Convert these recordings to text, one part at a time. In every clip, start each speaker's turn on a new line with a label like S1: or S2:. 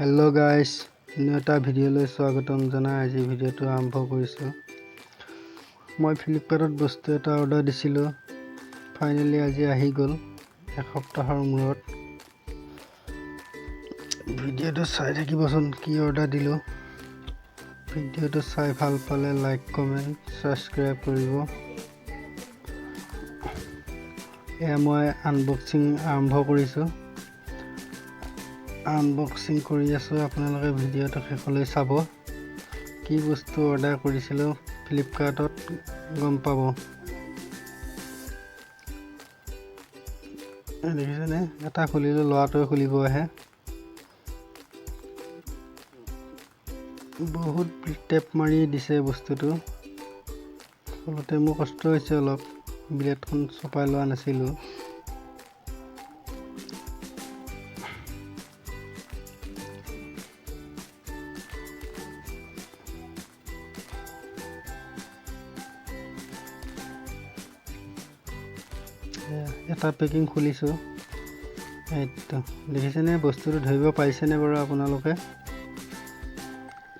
S1: Hello guys, এটা ভিডিঅ'লৈ স্বাগতম জনাই আজি ভিডিঅ'টো আৰম্ভ কৰিছো। মই ফ্লিপকাৰ্টত বস্তু এটা অৰ্ডাৰ দিছিলো। ফাইনালি আজি আহি গ'ল এসপ্তাহৰ মূৰত। ভিডিঅ'টো চাই থাকিবচোন কি অৰ্ডাৰ দিলো। ভিডিঅ'টো চাই ভাল পালে লাইক, কমেন্ট, সাবস্ক্ৰাইব কৰিব। এয়া মই আনবক্সিং আৰম্ভ কৰিছো। আনবক্সিং কৰি আছো, আপোনালোকে ভিডিঅ'টো শেষলৈ চাব। কি বস্তু অৰ্ডাৰ কৰিছিলো ফ্লিপকাৰ্টত গম পাব। দেখিছেনে, এটা খুলিলো, ল'ৰাটোৱে খুলিব আহে। বহুত টেপ মাৰি দিছে বস্তুটো, ফলতে মোৰ কষ্ট হৈছে অলপ। ব্লেডখন চপাই লোৱা নাছিলো। এটা পেকিং খুলিছো। এইটো দেখিছেনে, বস্তুটো ধৰিব পাৰিছেনে বাৰু আপোনালোকে?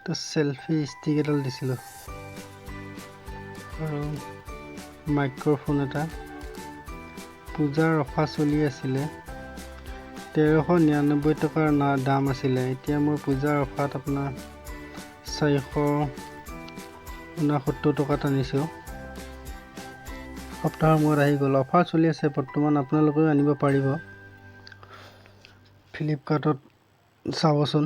S1: তো সেলফি ষ্টিক এডাল দিছিলো আৰু মাইক্ৰফোন এটা। পূজাৰ অফাৰ চলি আছিলে, 1399 টকাৰ দাম আছিলে। এতিয়া মই পূজাৰ অফাৰত আপোনাৰ 469 টকাত আনিছো। সপ্তাহৰ মূৰত আহি গ'ল। অফাৰ চলি আছে বৰ্তমান, আপোনালোকেও আনিব পাৰিব। ফ্লিপকাৰ্টত চাবচোন।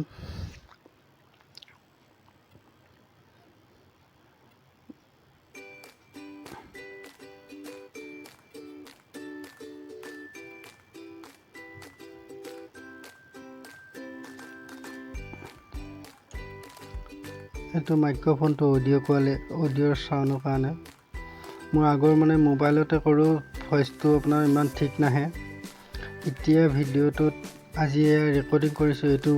S1: এইটো মাইক্ৰফোনটো অডিঅ'ৰ চাউণ্ডৰ কাৰণে। মই আগৰ মোবাইলতে কৰোঁ, ভইচটো আপোনাৰ ইমান ঠিক নাহে। এতিয়া ভিডিঅ'টোত আজি ৰেকৰ্ডিং কৰিছোঁ এইটো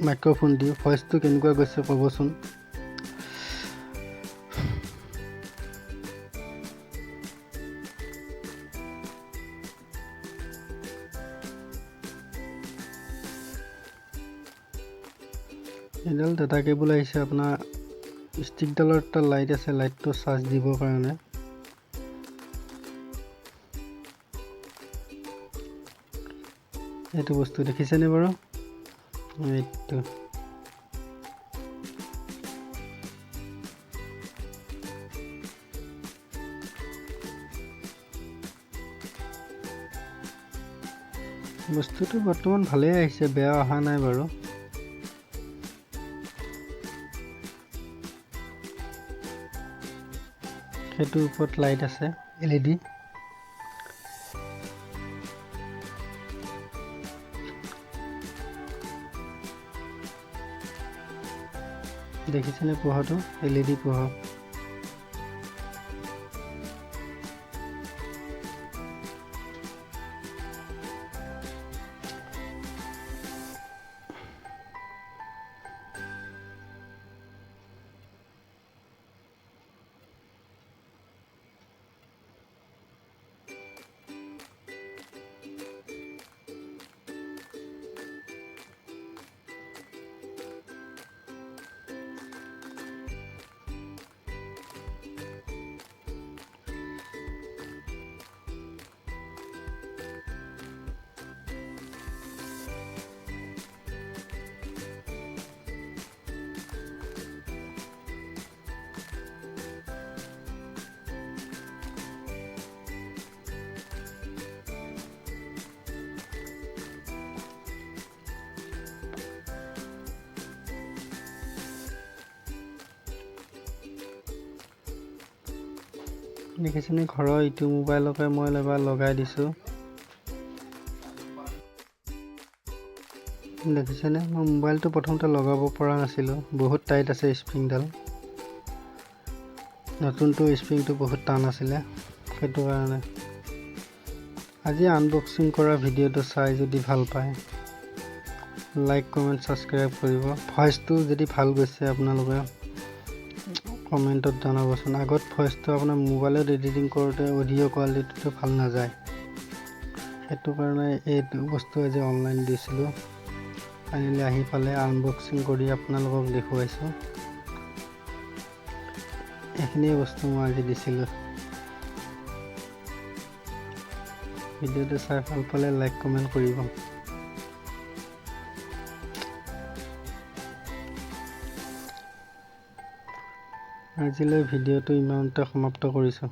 S1: মাইক্ৰফোন দি। ভইচটো কেনেকুৱা গৈছে ক'বচোন। এডাল ডাটা কেবল আহিছে। আপোনাৰ ষ্টিকডালৰ এটা লাইট আছে, লাইটটো চাৰ্জ দিবৰ কাৰণে। এইটো বস্তু দেখিছেনে বাৰু? এইটো বস্তুটো বৰ্তমান ভালেই আহিছে, বেয়া অহা নাই বাৰু। সেইটোৰ ওপৰত লাইট আছে, LED। দেখিছেনে পোহৰটো? LED পোহৰ। দেখিছেনে, ঘৰৰ ইটো মোবাইলকে মই এবাৰ লগাই দিছোঁ। দেখিছেনে, মই মোবাইলটো প্ৰথমতে লগাব পৰা নাছিলোঁ, বহুত টাইট আছে স্প্ৰিংডাল। নতুনটো স্প্ৰিংটো বহুত টান আছিলে, সেইটো কাৰণে। আজি আনবক্সিং কৰা ভিডিঅ'টো চাই যদি ভাল পায়, লাইক, কমেণ্ট, ছাবস্ক্ৰাইব কৰিব। ভইচটো যদি ভাল গৈছে আপোনালোকে কমেণ্টত জনাবচোন। আগত ভইচটো আপোনাৰ মোবাইলত এডিটিং কৰোঁতে অডিঅ' কোৱালিটিটো ভাল নাযায়, সেইটো কাৰণে এইটো বস্তু আজি অনলাইন দিছিলোঁ। ফাইনেলি আহি পালে আনবক্সিং কৰি আপোনালোকক দেখুৱাইছোঁ। এইখিনিয়ে বস্তু মই আজি দিছিলোঁ। ভিডিঅ'টো চাই ভাল পালে লাইক কমেণ্ট কৰিব। আজিলৈ ভিডিঅ'টো ইমানতে সমাপ্ত কৰিছোঁ।